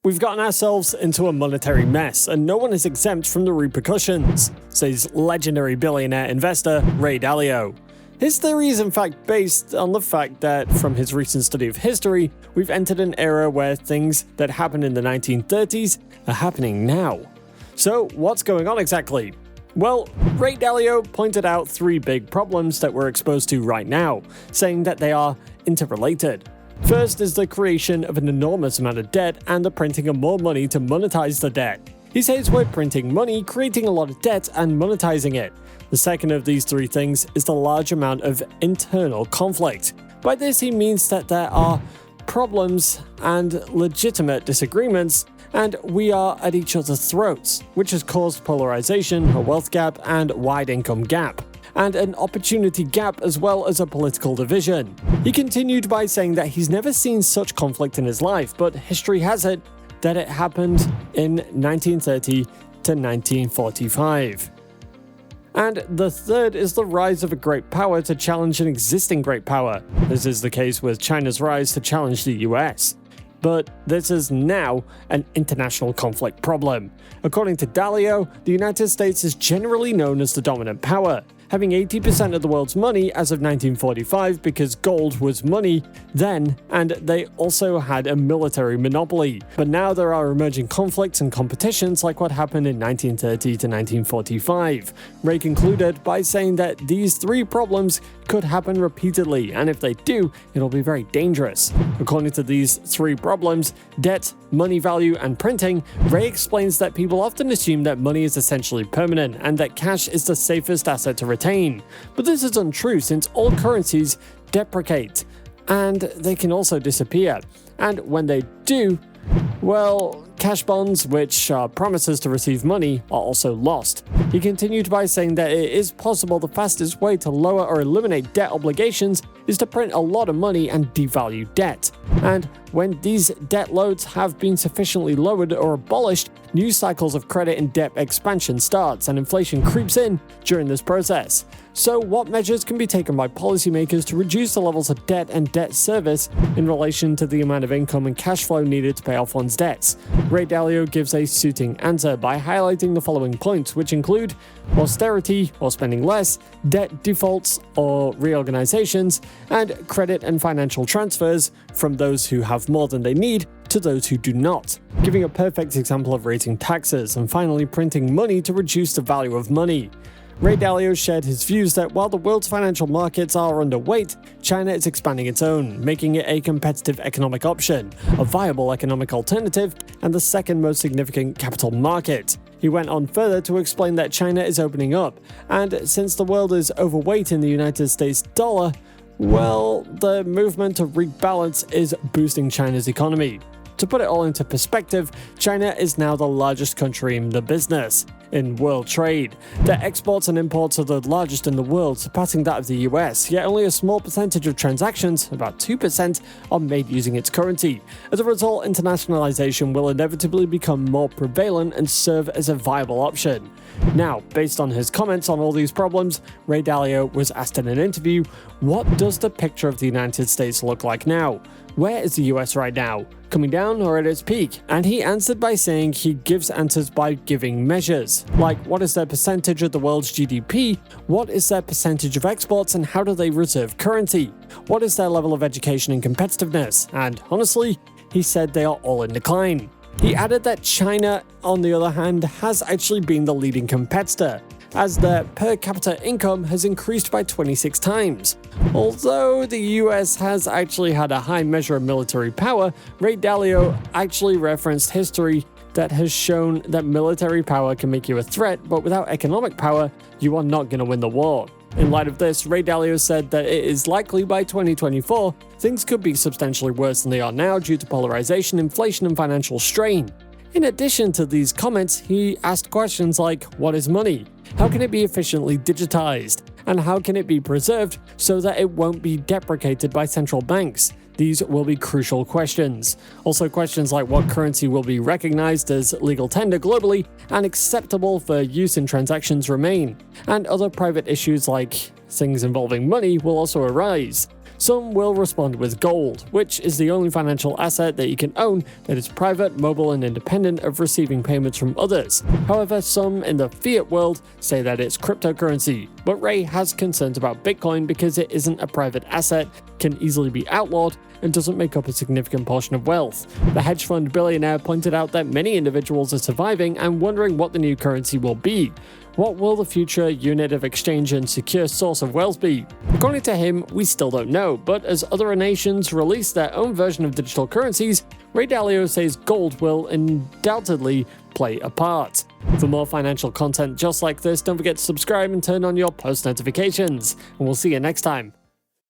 We've gotten ourselves into a monetary mess, and no one is exempt from the repercussions, says legendary billionaire investor Ray Dalio. His theory is in fact based on the fact that, from his recent study of history, we've entered an era where things that happened in the 1930s are happening now. So, what's going on exactly? Well, Ray Dalio pointed out three big problems that we're exposed to right now, saying that they are interrelated. First is the creation of an enormous amount of debt and the printing of more money to monetize the debt. He says we're printing money, creating a lot of debt, and monetizing it. The second of these three things is the large amount of internal conflict. By this he means that there are problems and legitimate disagreements, and we are at each other's throats, which has caused polarization, a wealth gap, and wide income gap, and an opportunity gap as well as a political division. He continued by saying that he's never seen such conflict in his life, but history has it that it happened in 1930 to 1945. And the third is the rise of a great power to challenge an existing great power. This is the case with China's rise to challenge the US. But this is now an international conflict problem. According to Dalio, the United States is generally known as the dominant power, having 80% of the world's money as of 1945 because gold was money then, and they also had a military monopoly. But now there are emerging conflicts and competitions like what happened in 1930 to 1945. Ray concluded by saying that these three problems could happen repeatedly, and if they do, it'll be very dangerous. According to these three problems, debt, money value, and printing, Ray explains that people often assume that money is essentially permanent and that cash is the safest asset to retain. But this is untrue since all currencies deprecate, and they can also disappear. And when they do, well, cash bonds, which are promises to receive money, are also lost. He continued by saying that it is possible the fastest way to lower or eliminate debt obligations is to print a lot of money and devalue debt. And when these debt loads have been sufficiently lowered or abolished, new cycles of credit and debt expansion starts and inflation creeps in during this process. So what measures can be taken by policymakers to reduce the levels of debt and debt service in relation to the amount of income and cash flow needed to pay off one's debts? Ray Dalio gives a suiting answer by highlighting the following points, which include austerity or spending less, debt defaults or reorganizations, and credit and financial transfers from those who have more than they need to those who do not, giving a perfect example of raising taxes and finally printing money to reduce the value of money. Ray Dalio shared his views that while the world's financial markets are underweight, China is expanding its own, making it a competitive economic option, a viable economic alternative, and the second most significant capital market. He went on further to explain that China is opening up, and since the world is overweight in the United States dollar, well, the movement to rebalance is boosting China's economy. To put it all into perspective, China is now the largest country in the business, in world trade. Their exports and imports are the largest in the world, surpassing that of the US, yet only a small percentage of transactions, about 2%, are made using its currency. As a result, internationalization will inevitably become more prevalent and serve as a viable option. Now, based on his comments on all these problems, Ray Dalio was asked in an interview, what does the picture of the United States look like now? Where is the US right now? Coming down or at its peak? And he answered by saying he gives answers by giving measures, like what is their percentage of the world's GDP, what is their percentage of exports, and how do they reserve currency? What is their level of education and competitiveness? And honestly, he said they are all in decline. He added that China, on the other hand, has actually been the leading competitor, as their per capita income has increased by 26 times. Although the US has actually had a high measure of military power, Ray Dalio actually referenced history that has shown that military power can make you a threat, but without economic power, you are not going to win the war. In light of this, Ray Dalio said that it is likely by 2024, things could be substantially worse than they are now due to polarization, inflation, and financial strain. In addition to these comments, he asked questions like, what is money? How can it be efficiently digitized? And how can it be preserved so that it won't be deprecated by central banks? These will be crucial questions. Also questions like what currency will be recognized as legal tender globally and acceptable for use in transactions remain. And other private issues like things involving money will also arise. Some will respond with gold, which is the only financial asset that you can own that is private, mobile, and independent of receiving payments from others. However, some in the fiat world say that it's cryptocurrency, but Ray has concerns about Bitcoin because it isn't a private asset, can easily be outlawed, and doesn't make up a significant portion of wealth. The hedge fund billionaire pointed out that many individuals are surviving and wondering what the new currency will be. What will the future unit of exchange and secure source of wealth be? According to him, we still don't know, but as other nations release their own version of digital currencies, Ray Dalio says gold will undoubtedly play a part. For more financial content just like this, don't forget to subscribe and turn on your post notifications, and we'll see you next time